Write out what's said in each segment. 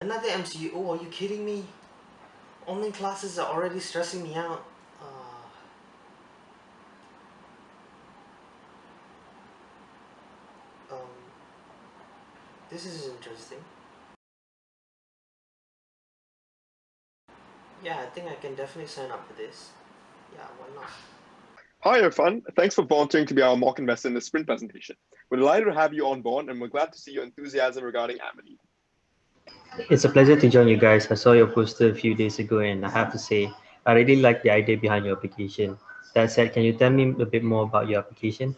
Another MCU? Oh, are you kidding me? Online classes are already stressing me out. This is interesting. Yeah, I think I can definitely sign up for this. Yeah, why not? Hi, everyone. Thanks for volunteering to be our mock investor in the sprint presentation. We're delighted to have you on board, and we're glad to see your enthusiasm regarding AMITY. It's a pleasure to join you guys. I saw your poster a few days ago, and I have to say, I really like the idea behind your application. That said, can you tell me a bit more about your application?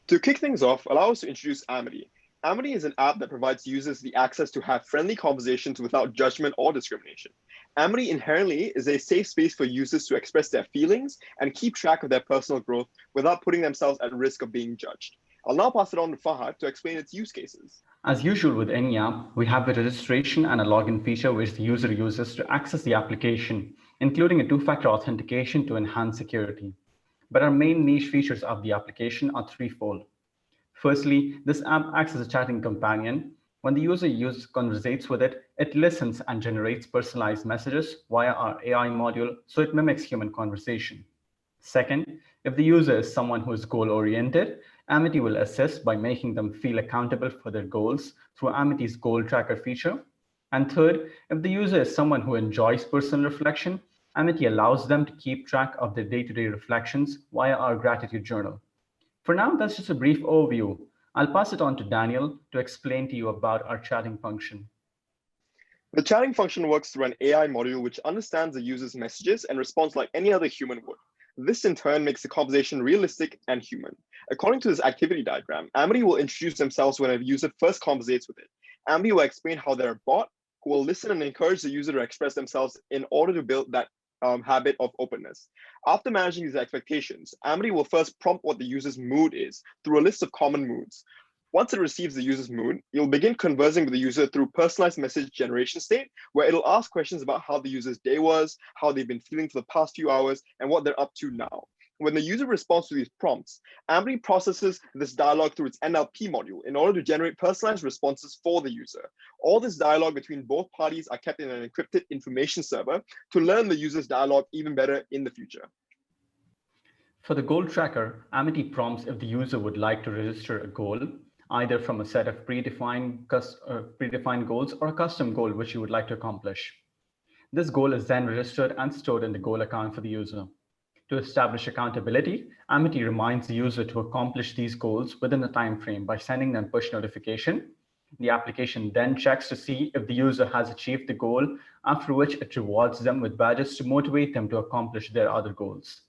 To kick things off, allow us to introduce AMITY. AMITY is an app that provides users the access to have friendly conversations without judgment or discrimination. AMITY inherently is a safe space for users to express their feelings and keep track of their personal growth without putting themselves at risk of being judged. I'll now pass it on to Fahad to explain its use cases. As usual with any app, we have a registration and a login feature which the user uses to access the application, including a two-factor authentication to enhance security. But our main niche features of the application are threefold. Firstly, this app acts as a chatting companion. When the user conversates with it, it listens and generates personalized messages via our AI module, so it mimics human conversation. Second, if the user is someone who is goal-oriented, AMITY will assist by making them feel accountable for their goals through AMITY's Goal Tracker feature. And third, if the user is someone who enjoys personal reflection, AMITY allows them to keep track of their day-to-day reflections via our gratitude journal. For now, that's just a brief overview. I'll pass it on to Daniel to explain to you about our chatting function. The chatting function works through an AI module which understands the user's messages and responds like any other human would. This in turn makes the conversation realistic and human. According to this activity diagram, AMITY will introduce themselves when a user first conversates with it. AMITY will explain how they're a bot who will listen and encourage the user to express themselves in order to build that habit of openness. After managing these expectations, AMITY will first prompt what the user's mood is through a list of common moods. Once it receives the user's mood, you'll begin conversing with the user through personalized message generation state, where it'll ask questions about how the user's day was, how they've been feeling for the past few hours, and what they're up to now. When the user responds to these prompts, AMITY processes this dialogue through its NLP module in order to generate personalized responses for the user. All this dialogue between both parties are kept in an encrypted information server to learn the user's dialogue even better in the future. For the goal tracker, AMITY prompts if the user would like to register a goal, either from a set of predefined goals or a custom goal which you would like to accomplish. This goal is then registered and stored in the goal account for the user. To establish accountability, AMITY reminds the user to accomplish these goals within a time frame by sending them push notification. The application then checks to see if the user has achieved the goal, after which it rewards them with badges to motivate them to accomplish their other goals.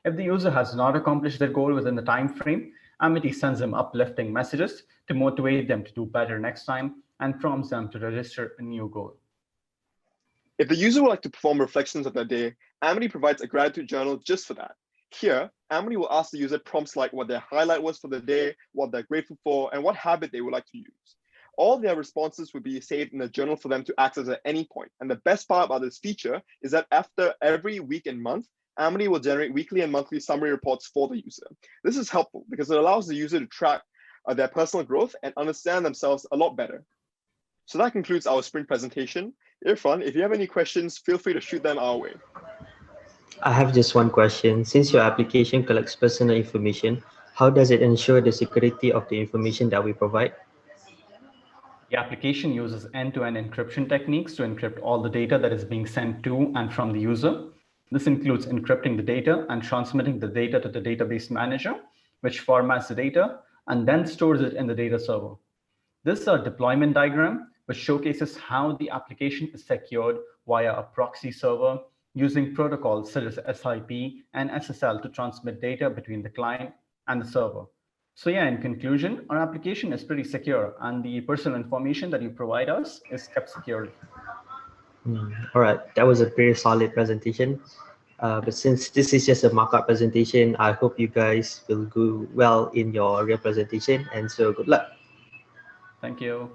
If the user has not accomplished their goal within the time frame, AMITY sends them uplifting messages to motivate them to do better next time and prompts them to register a new goal. If the user would like to perform reflections of their day, AMITY provides a gratitude journal just for that. Here, AMITY will ask the user prompts like what their highlight was for the day, what they're grateful for, and what habit they would like to use. All their responses will be saved in a journal for them to access at any point. And the best part about this feature is that after every week and month, AMITY will generate weekly and monthly summary reports for the user. This is helpful because it allows the user to track their personal growth and understand themselves a lot better. So that concludes our sprint presentation. Irfan, if you have any questions, feel free to shoot them our way. I have just one question. Since your application collects personal information, how does it ensure the security of the information that we provide? The application uses end-to-end encryption techniques to encrypt all the data that is being sent to and from the user. This includes encrypting the data and transmitting the data to the database manager, which formats the data and then stores it in the data server. This is a deployment diagram which showcases how the application is secured via a proxy server using protocols such as SIP and SSL to transmit data between the client and the server. So yeah, in conclusion, our application is pretty secure and the personal information that you provide us is kept securely. All right, that was a very solid presentation. But since this is just a mock-up presentation, I hope you guys will do well in your real presentation. And so good luck. Thank you.